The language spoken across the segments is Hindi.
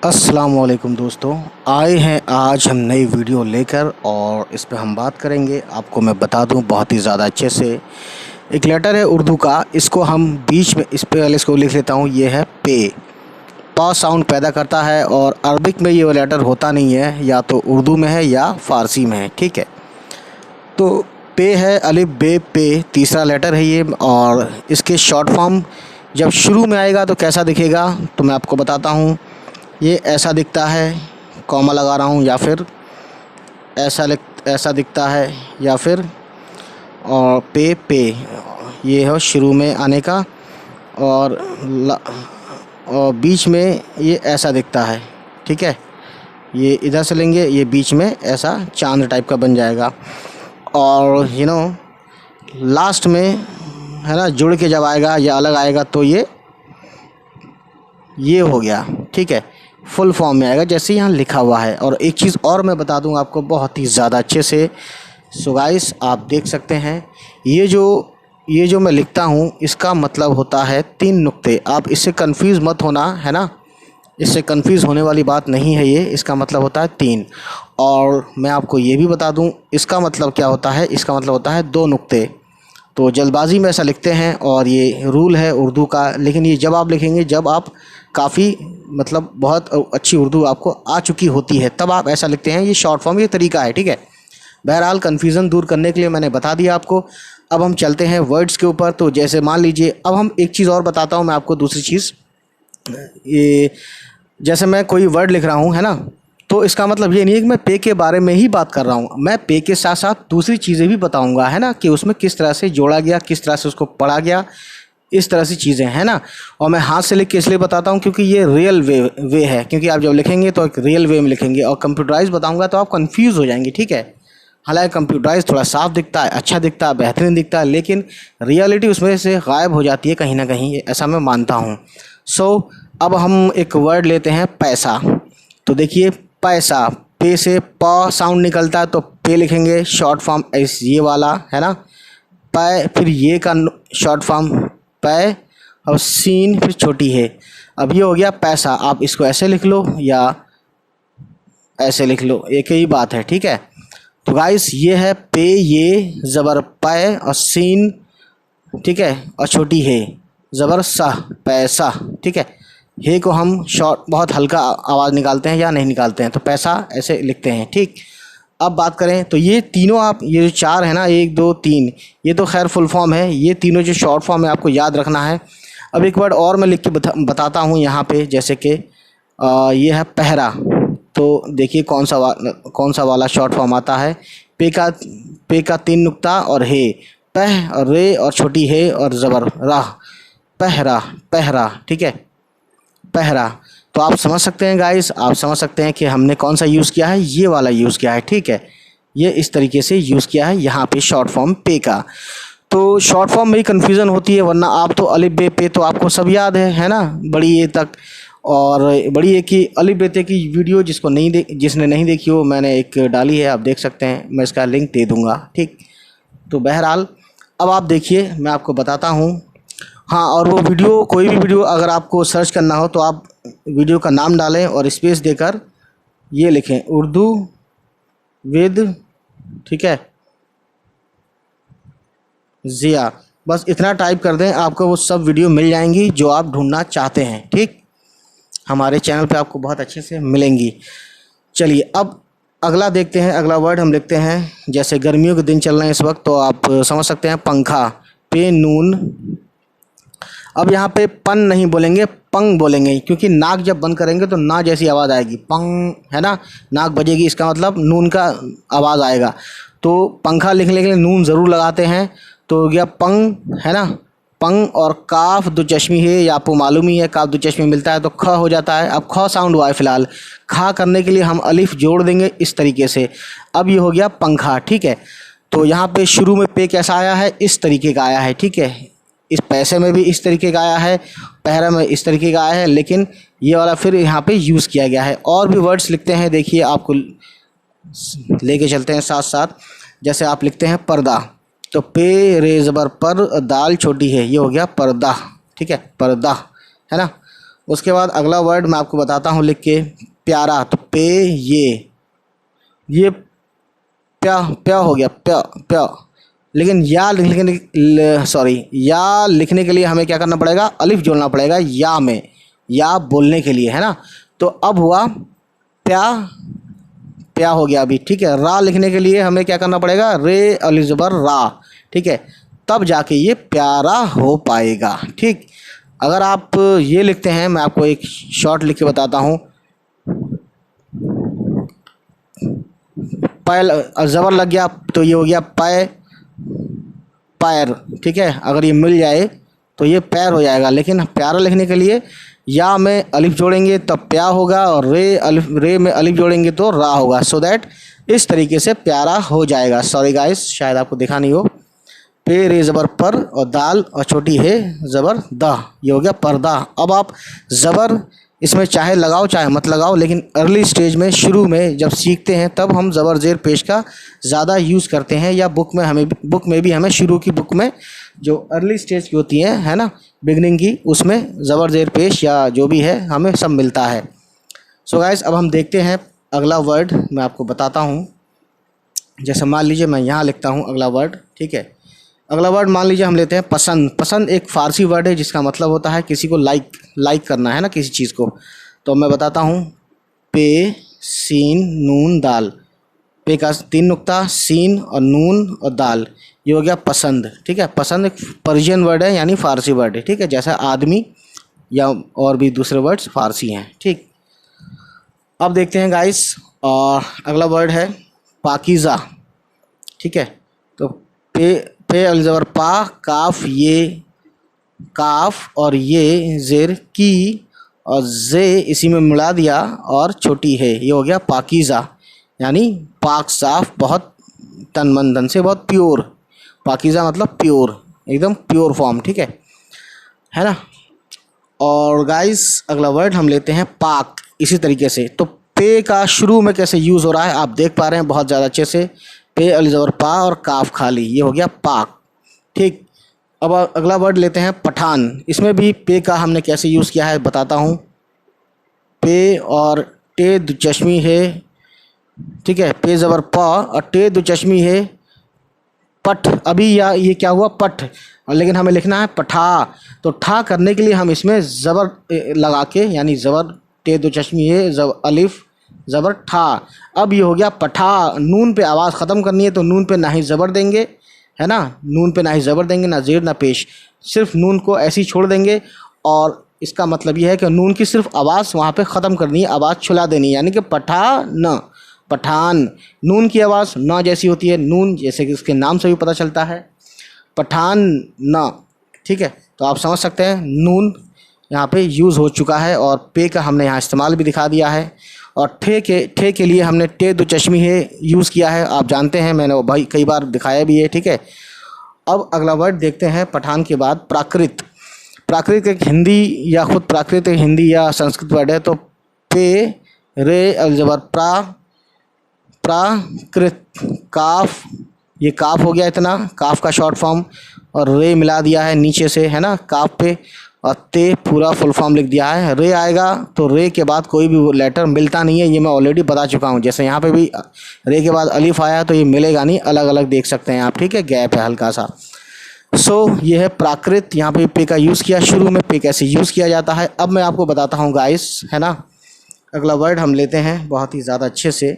अस्सलाम वालेकुम दोस्तों, आए हैं आज हम नई वीडियो लेकर और इस पे हम बात करेंगे। आपको मैं बता दूं बहुत ही ज़्यादा अच्छे से। एक लेटर है उर्दू का, इसको हम बीच में इस पे पहले इसको लिख लेता हूं। ये है पे, पा साउंड पैदा करता है और अरबिक में ये लेटर होता नहीं है, या तो उर्दू में है या फ़ारसी में है। ठीक है, तो पे है, अलिफ बे पे, तीसरा लेटर है ये। और इसके शॉर्ट फॉर्म जब शुरू में आएगा तो कैसा दिखेगा तो मैं आपको बताता हूँ। ये ऐसा दिखता है, कॉमा लगा रहा हूँ, या फिर ऐसा दिखता है, या फिर और पे ये है शुरू में आने का। और और बीच में ये ऐसा दिखता है। ठीक है, ये इधर से लेंगे, ये बीच में ऐसा चांद टाइप का बन जाएगा। और लास्ट में है ना, जुड़ के जब आएगा या अलग आएगा तो ये हो गया। ठीक है, फुल फॉर्म में आएगा जैसे यहाँ लिखा हुआ है। और एक चीज़ और मैं बता दूँ आपको बहुत ही ज़्यादा अच्छे से। सो गाइस, आप देख सकते हैं ये जो मैं लिखता हूँ इसका मतलब होता है 3 नुक्ते। आप इससे कंफ्यूज मत होना, है ना, इससे कंफ्यूज होने वाली बात नहीं है। ये इसका मतलब होता है 3। और मैं आपको ये भी बता दूँ इसका मतलब क्या होता है। इसका मतलब होता है 2 नुक्ते। तो जल्दबाजी में ऐसा लिखते हैं और ये रूल है उर्दू का। लेकिन ये जब आप लिखेंगे जब आप काफ़ी मतलब बहुत अच्छी उर्दू आपको आ चुकी होती है तब आप ऐसा लिखते हैं। ये शॉर्ट फॉर्म, ये तरीका है। ठीक है, बहरहाल कन्फ्यूज़न दूर करने के लिए मैंने बता दिया आपको। अब हम चलते हैं वर्ड्स के ऊपर। तो जैसे मान लीजिए, अब हम एक चीज़ और बताता हूँ मैं आपको, दूसरी चीज़। ये जैसे मैं कोई वर्ड लिख रहा हूँ, है ना, तो इसका मतलब ये नहीं है कि मैं पे के बारे में ही बात कर रहा हूँ। मैं पे के साथ साथ दूसरी चीज़ें भी बताऊँगा, है ना, कि उसमें किस तरह से जोड़ा गया, किस तरह से उसको पढ़ा गया, इस तरह से चीज़ें, है ना। और मैं हाथ से लिख के इसलिए बताता हूँ क्योंकि ये रियल वे है। क्योंकि आप जब लिखेंगे तो एक रियल वे में लिखेंगे, और कंप्यूटराइज बताऊँगा तो आप कंफ्यूज हो जाएंगे। ठीक है, हालांकि कंप्यूटराइज थोड़ा साफ दिखता है, अच्छा दिखता है, बेहतरीन दिखता है, लेकिन रियलिटी उसमें से गायब हो जाती है कहीं ना कहीं, ऐसा मैं मानता हूँ। सो अब हम एक वर्ड लेते हैं पैसा। तो देखिए, पैसा, पे से प साउंड निकलता है तो पे लिखेंगे, शॉर्ट फॉर्म ये वाला, है ना, पै, फिर ये का शॉर्ट फॉर्म पै, और सीन फिर छोटी है। अब ये हो गया पैसा। आप इसको ऐसे लिख लो या ऐसे लिख लो, एक ही बात है। ठीक है, तो गाइस ये है पे, ये ज़बर पै और सीन, ठीक है, और छोटी है ज़बर सा, पैसा। ठीक है, हे को हम शॉर्ट बहुत हल्का आवाज़ निकालते हैं या नहीं निकालते हैं, तो पैसा ऐसे लिखते हैं। ठीक, अब बात करें तो ये तीनों, आप ये जो 4 है ना, 1 2 3, ये तो खैर फुल फॉर्म है। ये तीनों जो शॉर्ट फॉर्म है आपको याद रखना है। अब एक वर्ड और मैं लिख के बताता हूँ यहाँ पे, जैसे कि ये है पहरा। तो देखिए कौन सा वाला शॉर्ट फॉर्म आता है। पे का 3 नुक्ता और हे, पह और रे और छोटी हे और ज़बर राह, पहरा, पहरा। ठीक है, पहरा। तो आप समझ सकते हैं गाइस, आप समझ सकते हैं कि हमने कौन सा यूज़ किया है, ये वाला यूज़ किया है। ठीक है, ये इस तरीके से यूज़ किया है यहाँ पे शॉर्ट फॉर्म पे का। तो शॉर्ट फॉर्म में ही कन्फ्यूज़न होती है, वरना आप तो अलिफ बे पे तो आपको सब याद है ना, बड़ी ए तक। और बड़ी ए की अलिफ बे ते की वीडियो जिसने नहीं देखी हो, मैंने एक डाली है, आप देख सकते हैं, मैं इसका लिंक दे दूँगा। ठीक, तो बहरहाल अब आप देखिए, मैं आपको बताता हूँ। हाँ, और वो वीडियो, कोई भी वीडियो अगर आपको सर्च करना हो तो आप वीडियो का नाम डालें और स्पेस देकर ये लिखें, उर्दू विद, ठीक है, ज़िया। बस इतना टाइप कर दें, आपको वो सब वीडियो मिल जाएंगी जो आप ढूंढना चाहते हैं। ठीक, हमारे चैनल पे आपको बहुत अच्छे से मिलेंगी। चलिए अब अगला देखते हैं। अगला वर्ड हम लिखते हैं, जैसे गर्मियों के दिन चल रहे हैं इस वक्त, तो आप समझ सकते हैं पंखा, पे नून। अब यहाँ पे पन नहीं बोलेंगे, पंग बोलेंगे, क्योंकि नाक जब बंद करेंगे तो ना जैसी आवाज़ आएगी, पंग, है ना, नाक बजेगी, इसका मतलब नून का आवाज़ आएगा। तो पंखा लिखने के लिए नून ज़रूर लगाते हैं, तो हो गया पंग, है ना, पंग। और काफ दो चश्मी है, या आपको मालूम ही है, काफ दो चश्मी मिलता है तो ख हो जाता है। अब ख साउंड हुआ है फ़िलहाल, खा करने के लिए हम अलिफ जोड़ देंगे इस तरीके से। अब ये हो गया पंखा। ठीक है, तो यहाँ पे शुरू में पे कैसा आया है, इस तरीके का आया है। ठीक है, इस पैसे में भी इस तरीके का आया है, पहरा में इस तरीके का आया है, लेकिन ये वाला फिर यहाँ पे यूज़ किया गया है। और भी वर्ड्स लिखते हैं, देखिए आपको लेके चलते हैं साथ साथ। जैसे आप लिखते हैं पर्दा, तो पे रे ज़बर पर, दाल छोटी है, ये हो गया पर्दा। ठीक है, पर्दा, है ना। उसके बाद अगला वर्ड मैं आपको बताता हूँ लिख के, प्यारा। तो पे ये प्या प्या हो गया, प्या प्या। लेकिन या लिखने के लिए हमें क्या करना पड़ेगा, अलिफ जोड़ना पड़ेगा या में, या बोलने के लिए, है ना। तो अब हुआ प्या, प्या हो गया अभी, ठीक है। रा लिखने के लिए हमें क्या करना पड़ेगा, रे अलिफ ज़बर रा, ठीक है, तब जाके ये प्यारा हो पाएगा, ठीक। अगर आप ये लिखते हैं, मैं आपको एक शॉर्ट लिख के बताता हूँ, पैल ज़बर लग गया तो ये हो गया पै, पैर, ठीक है। अगर ये मिल जाए तो ये पैर हो जाएगा। लेकिन प्यारा लिखने के लिए या में अलिफ जोड़ेंगे तब प्या होगा, और रे में अलिफ जोड़ेंगे तो रा होगा। सो दैट इस तरीके से प्यारा हो जाएगा। सॉरी गाइस, शायद आपको देखा नहीं हो। पे रे ज़बर पर, और दाल और छोटी है ज़बर दा, ये हो गया पर्दा। अब आप ज़बर इसमें चाहे लगाओ चाहे मत लगाओ, लेकिन अर्ली स्टेज में, शुरू में जब सीखते हैं तब हम ज़बर ज़ेर पेश का ज़्यादा यूज़ करते हैं। या बुक में भी हमें शुरू की बुक में जो अर्ली स्टेज की होती है ना, बिगनिंग की, उसमें ज़बर ज़ेर पेश या जो भी है हमें सब मिलता है। सो गाइस, अब हम देखते हैं अगला वर्ड मैं आपको बताता हूँ। जैसे मान लीजिए मैं यहाँ लिखता हूँ अगला वर्ड, ठीक है। अगला वर्ड मान लीजिए हम लेते हैं पसंद। पसंद एक फ़ारसी वर्ड है जिसका मतलब होता है किसी को लाइक करना, है ना, किसी चीज़ को। तो मैं बताता हूँ, पे सीन नून दाल, पे का 3 नुक्ता, सीन और नून और दाल, ये हो गया पसंद, ठीक है। पसंद एक पर्शियन वर्ड है, यानी फ़ारसी वर्ड है, ठीक है। जैसा आदमी या और भी दूसरे वर्ड्स फ़ारसी हैं, ठीक। अब देखते हैं गाइस, और अगला वर्ड है पाकीज़ा, ठीक है। तो पे अल ज़बर पा, काफ, ये काफ और ये ज़ेर की, और जे इसी में मिला दिया और छोटी है, ये हो गया पाकीज़ा, यानी पाक साफ, बहुत तन मन धन से, बहुत प्योर। पाकीज़ा मतलब प्योर, एकदम प्योर फॉर्म, ठीक है ना। और गाइस अगला वर्ड हम लेते हैं पाक, इसी तरीके से। तो पे का शुरू में कैसे यूज़ हो रहा है आप देख पा रहे हैं बहुत ज़्यादा अच्छे से। पे अल ज़बर पा और काफ खाली, ये हो गया पाक, ठीक। अब अगला वर्ड लेते हैं पठान। इसमें भी पे का हमने कैसे यूज़ किया है बताता हूँ। पे और टे दो चश्मी है, ठीक है। पे ज़बर पा और टे दो चश्मी है, पठ। अभी या ये क्या हुआ, पठ, और लेकिन हमें लिखना है पठा। तो ठा करने के लिए हम इसमें ज़बर लगा के, यानी ज़बर टे दो चश्मी है, अलिफ ज़बर ठा। अब ये हो गया पठा। नून पे आवाज़ ख़त्म करनी है तो नून पे ना ही ज़बर देंगे, है ना, नून पे ना ही ज़बर देंगे, ना ज़ेर ना पेश, सिर्फ नून को ऐसे ही छोड़ देंगे। और इसका मतलब ये है कि नून की सिर्फ आवाज़ वहाँ पे ख़त्म करनी है, आवाज़ छुला देनी है, यानी कि पठान, पठान। नून की आवाज़ न जैसी होती है, नून जैसे कि उसके नाम से भी पता चलता है, पठान न, ठीक है। तो आप समझ सकते हैं नून यहाँ पे यूज़ हो चुका है, और पे का हमने यहाँ इस्तेमाल भी दिखा दिया है। और ठे के लिए हमने टे दो चश्मी है यूज़ किया है, आप जानते हैं, मैंने वो भाई कई बार दिखाया भी है, ठीक है। अब अगला वर्ड देखते हैं पठान के बाद, प्राकृत। प्राकृत एक हिंदी या खुद प्राकृत एक हिंदी या संस्कृत वर्ड है। तो पे रे अल ज़बर प्राकृत, काफ, ये काफ हो गया इतना, काफ का शॉर्ट फॉर्म, और रे मिला दिया है नीचे से, है ना, काफ पे, और ते पूरा फुल फॉर्म लिख दिया है। रे आएगा तो रे के बाद कोई भी लेटर मिलता नहीं है, ये मैं ऑलरेडी बता चुका हूँ। जैसे यहाँ पे भी रे के बाद अलिफ आया तो ये मिलेगा नहीं, अलग अलग देख सकते हैं आप, ठीक है, गैप है हल्का सा। सो ये है प्राकृत। यहाँ पे का यूज़ किया, शुरू में पे कैसे यूज़ किया जाता है। अब मैं आपको बताता हूँ गाइस, है ना। अगला वर्ड हम लेते हैं बहुत ही ज़्यादा अच्छे से।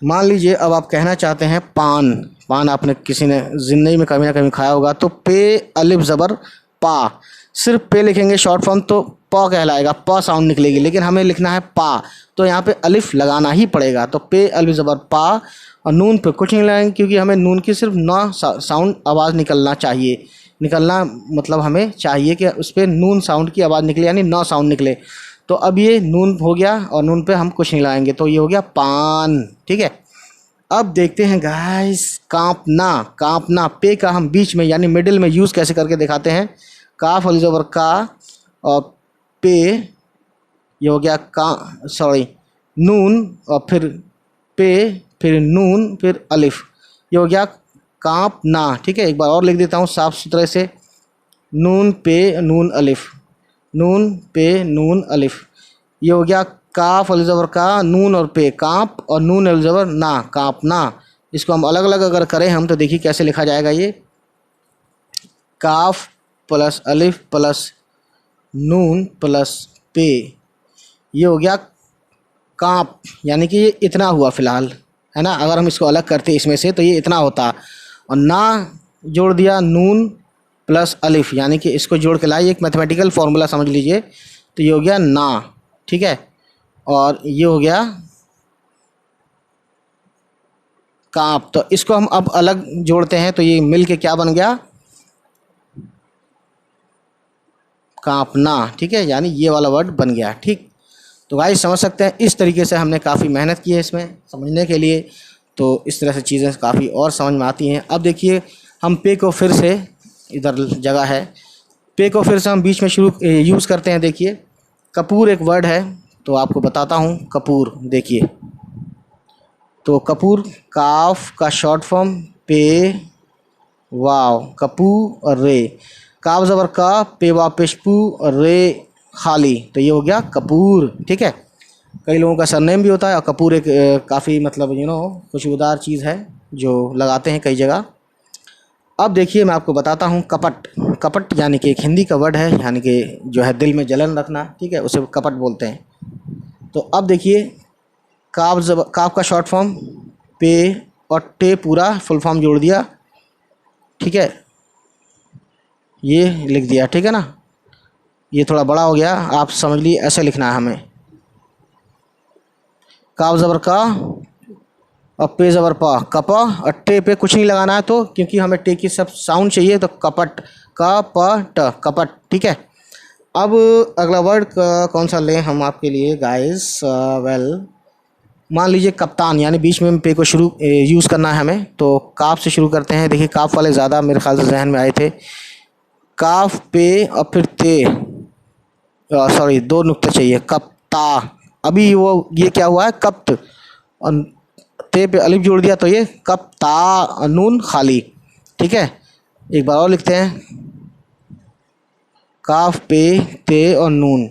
मान लीजिए अब आप कहना चाहते हैं पान। पान आपने किसी ने ज़िंदगी में कभी ना कभी खाया होगा। तो पे अलिफ ज़बर पा, सिर्फ पे लिखेंगे शॉर्ट फॉर्म तो प कहलाएगा, प साउंड निकलेगी, लेकिन हमें लिखना है पा, तो यहाँ पे अलिफ लगाना ही पड़ेगा। तो पे अलिफ ज़बर पा, और नून पे कुछ नहीं लगाएंगे क्योंकि हमें नून की सिर्फ न साउंड आवाज़ निकलना चाहिए। निकलना मतलब हमें चाहिए कि उस पर नून साउंड की आवाज़ निकले, यानी न साउंड निकले। तो अब ये नून हो गया और नून पे हम कुछ नहीं लगाएंगे, तो ये हो गया पान, ठीक है। अब देखते हैं गाइस कांपना। कांपना, पे का हम बीच में यानी मिडिल में यूज़ कैसे करके दिखाते हैं। काफ अलिफ ज़बर का, और पे, ये हो गया नून, और फिर पे, फिर नून, फिर अलिफ, ये हो गया कांपना, ठीक है। एक बार और लिख देता हूँ साफ सुथरे से, नून पे नून अलिफ, नून पे नून अलिफ, ये हो गया काफ अलिफ ज़बर का, नून और पे कांप, और नून अलिफ ज़बर ना कांपना। इसको हम अलग अलग अगर करें हम तो देखिए कैसे लिखा जाएगा। ये काफ प्लस अलिफ प्लस नून प्लस पे, ये हो गया कांप, यानी कि ये इतना हुआ फ़िलहाल, है ना। अगर हम इसको अलग करते इसमें से तो ये इतना होता, और ना जोड़ दिया नून प्लस अलिफ, यानी कि इसको जोड़ के लाए, एक मैथमेटिकल फार्मूला समझ लीजिए। तो ये हो गया ना, ठीक है, और ये हो गया कांप। तो इसको हम अब अलग जोड़ते हैं तो ये मिल के क्या बन गया, कांपना, ठीक है, यानी ये वाला वर्ड बन गया। ठीक, तो गाइस समझ सकते हैं इस तरीके से हमने काफ़ी मेहनत की है इसमें समझने के लिए, तो इस तरह से चीज़ें काफ़ी और समझ में आती हैं। अब देखिए हम पे को फिर से, इधर जगह है, पे को फिर से हम बीच में शुरू यूज़ करते हैं। देखिए कपूर एक वर्ड है, तो आपको बताता हूँ कपूर। देखिए तो कपूर काफ का शॉर्ट फॉर्म पे वाव कपू और रे, काफ ज़बर का, पे वाव पेशपू और रे खाली, तो ये हो गया कपूर। ठीक है, कई लोगों का सरनेम भी होता है, और कपूर एक काफ़ी मतलब खुशबूदार चीज़ है जो लगाते हैं कई जगह। अब देखिए मैं आपको बताता हूँ कपट। कपट यानी कि एक हिंदी का वर्ड है, यानी कि जो है दिल में जलन रखना, ठीक है, उसे कपट बोलते हैं। तो अब देखिए काफ का शॉर्ट फॉर्म पे और टे पूरा फुल फॉर्म जोड़ दिया, ठीक है, ये लिख दिया, ठीक है ना। ये थोड़ा बड़ा हो गया, आप समझ लीजिए ऐसे लिखना है हमें, काफ ज़बर का और पे ज़बर पा, कपा, और टे पे कुछ नहीं लगाना है, तो क्योंकि हमें टे की सब साउंड चाहिए, तो कपट, का प ट कपट। ठीक है, अब अगला वर्ड कौन सा लें हम आपके लिए गाइस, वेल मान लीजिए कप्तान, यानी बीच में पे को शुरू यूज़ करना है हमें, तो काफ से शुरू करते हैं। देखिए काफ वाले ज़्यादा मेरे ख्याल से जहन में आए थे, काफ पे और फिर ते, सॉरी 2 नुक्ते चाहिए, कप्ता। अभी वो ये क्या हुआ है कप्त, और ते पे अलिफ जोड़ दिया, तो ये कप्ता नून खाली। ठीक है, एक बार और लिखते हैं, काफ पे ते और नून,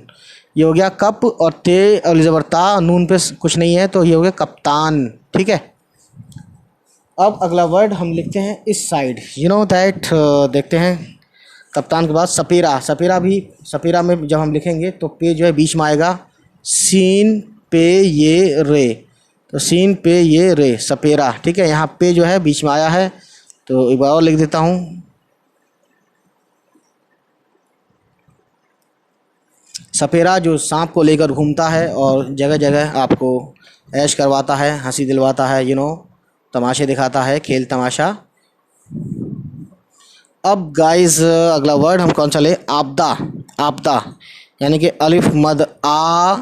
ये हो गया कप, और ते और ज़बरता, नून पे कुछ नहीं है, तो ये हो गया कप्तान। ठीक है, अब अगला वर्ड हम लिखते हैं इस साइड, दैट, देखते हैं कप्तान के बाद सपेरा। सपेरा भी, सपेरा में जब हम लिखेंगे तो पे जो है बीच में आएगा, सीन पे ये रे, तो सीन पे ये रे सपेरा। ठीक है, यहाँ पे जो है बीच में आया है, तो एक बार और लिख देता हूँ, सपेरा जो सांप को लेकर घूमता है और जगह जगह आपको ऐश करवाता है, हंसी दिलवाता है, तमाशे दिखाता है, खेल तमाशा। अब गाइस अगला वर्ड हम कौन सा ले, आपदा। आपदा यानी कि अलिफ मद आ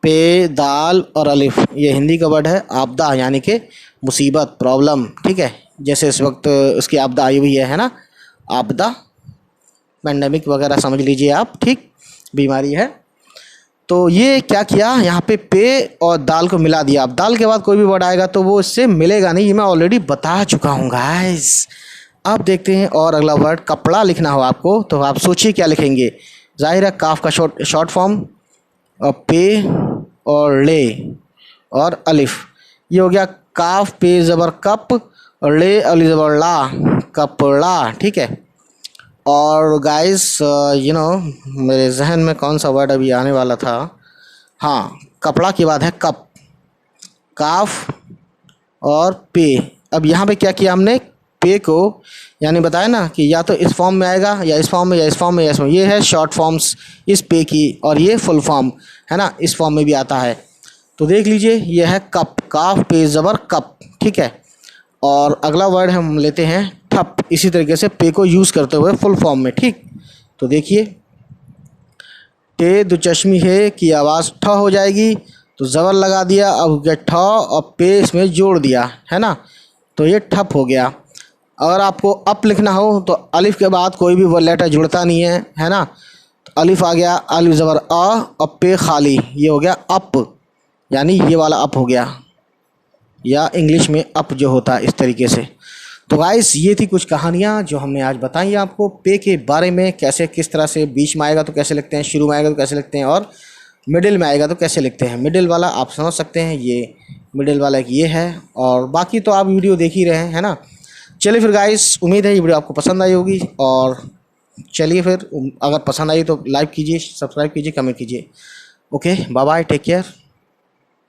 पे दाल और अलिफ, ये हिंदी का वर्ड है। आपदा यानी कि मुसीबत, प्रॉब्लम। ठीक है, जैसे इस वक्त उसकी आपदा आई हुई है ना, आपदा, पैंडेमिक वगैरह समझ लीजिए आप, ठीक, बीमारी है। तो ये क्या किया, यहाँ पे और दाल को मिला दिया। अब दाल के बाद कोई भी वर्ड आएगा तो वो इससे मिलेगा नहीं, ये मैं ऑलरेडी बता चुका हूँ गाइस। अब देखते हैं, और अगला वर्ड कपड़ा लिखना हो आपको, तो आप सोचिए क्या लिखेंगे। जाहिर है काफ का शॉर्ट फॉर्म, और पे और ले और अलिफ, ये हो गया काफ पे ज़बर कप और ले अली ज़बर ला, कपड़ा। ठीक है, और गाइस मेरे जहन में कौन सा वर्ड अभी आने वाला था, हाँ, कपड़ा के बाद है कप, काफ और पे। अब यहाँ पे क्या किया हमने, पे को, यानी बताया ना कि या तो इस फॉर्म में आएगा, या इस फॉर्म में, या इस फॉर्म में, या इस फॉर्म में। ये है शॉर्ट फॉर्म्स इस पे की, और ये फुल फॉर्म है ना, इस फॉर्म में भी आता है। तो देख लीजिए, ये है कप, काफ पे ज़बर कप। ठीक है, और अगला वर्ड हम लेते हैं ठप, इसी तरीके से पे को यूज़ करते हुए फुल फॉर्म में। ठीक, तो देखिए टे दुचश्मी है की आवाज़ ठ हो जाएगी, तो ज़बर लगा दिया, अब क्या ठ और पे इसमें जोड़ दिया, है ना, तो ये ठप हो गया। अगर आपको अप लिखना हो तो अलिफ के बाद कोई भी वो लेटर जुड़ता नहीं है ना, तो अलिफ आ गया, अलिफ ज़बर अ और पे खाली, ये हो गया अप, यानी ये वाला अप हो गया, या इंग्लिश में अप जो होता है इस तरीके से। तो गाइस ये थी कुछ कहानियाँ जो हमने आज बताई आपको पे के बारे में, कैसे किस तरह से बीच में आएगा तो कैसे लिखते हैं, शुरू में आएगा तो कैसे लिखते हैं, और मिडिल में आएगा तो कैसे लिखते हैं। मिडिल वाला आप समझ सकते हैं, ये मिडिल वाला एक ये है, और बाकी तो आप वीडियो देख ही रहे हैं, है ना। चलिए फिर गाइस, उम्मीद है ये वीडियो आपको पसंद आई होगी, और चलिए फिर अगर पसंद आई तो लाइक कीजिए, सब्सक्राइब कीजिए, कमेंट कीजिए। Okay, bye bye, take care.